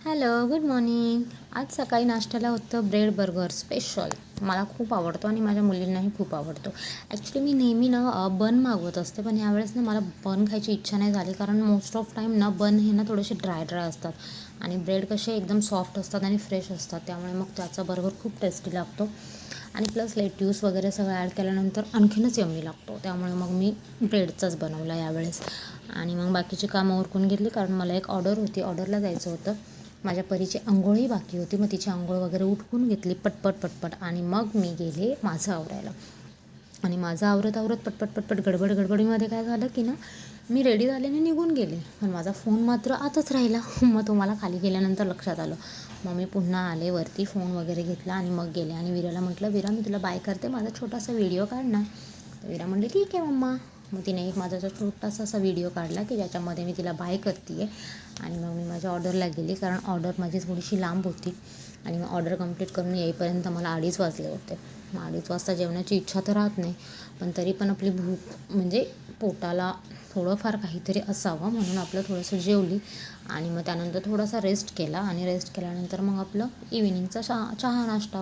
Hello, good morning. आज सकाळी नाश्त्याला होतं ब्रेड बर्गर स्पेशल. मला खूप आवडतो आणि माझ्या मुलींनाही खूप आवडतो. ॲक्च्युली मी नेहमी ना बन मागवत असते, पण यावेळेस ना मला बन खायची इच्छा नाही झाली, कारण मोस्ट ऑफ टाईम ना बन हे ना थोडेसे ड्राय असतात आणि ब्रेड कसे एकदम सॉफ्ट असतात आणि फ्रेश असतात, त्यामुळे मग त्याचा बर्गर खूप टेस्टी लागतो आणि प्लस लेट्यूस वगैरे सगळं ॲड केल्यानंतर आणखीनच यम्मी लागतो. त्यामुळे मग मी ब्रेडचाच बनवला यावेळेस आणि मग बाकीची कामं उरकून घेतली, कारण मला एक ऑर्डर होती, ऑर्डरला जायचं होतं. माझ्या परीची अंघोळही बाकी होती, मग तिची अंघोळ वगैरे उठकून घेतली पटपट आणि मग मी गेले माझं आवरायला. आणि माझं आवरत पटपट गडबडीमध्ये काय झालं की ना, मी रेडी झाले आणि निघून गेले, पण माझा फोन मात्र आतच राहिला. मग तुम्हाला खाली गेल्यानंतर लक्षात आलं. मग मी पुन्हा आले वरती, फोन वगैरे घेतला आणि मग गेले आणि विराला म्हटलं, विरा मी तुला बाय करते, माझा छोटासा व्हिडिओ काढ ना. तर विरा म्हणली ठीक आहे मम्मा. मग तिने एक माझा छोटासा असा व्हिडिओ काढला की ज्याच्यामध्ये मी तिला बाय करते आहे. आणि मग मी माझ्या ऑर्डरला गेली, कारण ऑर्डर माझी थोडीशी लांब होती आणि मग ऑर्डर कंप्लीट करून येईपर्यंत मला 2:30 वाजले होते. मग 2:30 वाजता जेवणाची इच्छा तर राहत नाही, पण तरी पण आपली भूक म्हणजे पोटाला थोडंफार काहीतरी असावं म्हणून आपलं थोडंसं जेवली आणि मग त्यानंतर थोडासा रेस्ट केला आणि रेस्ट केल्यानंतर मग आपलं इव्हिनिंगचा चहा नाश्ता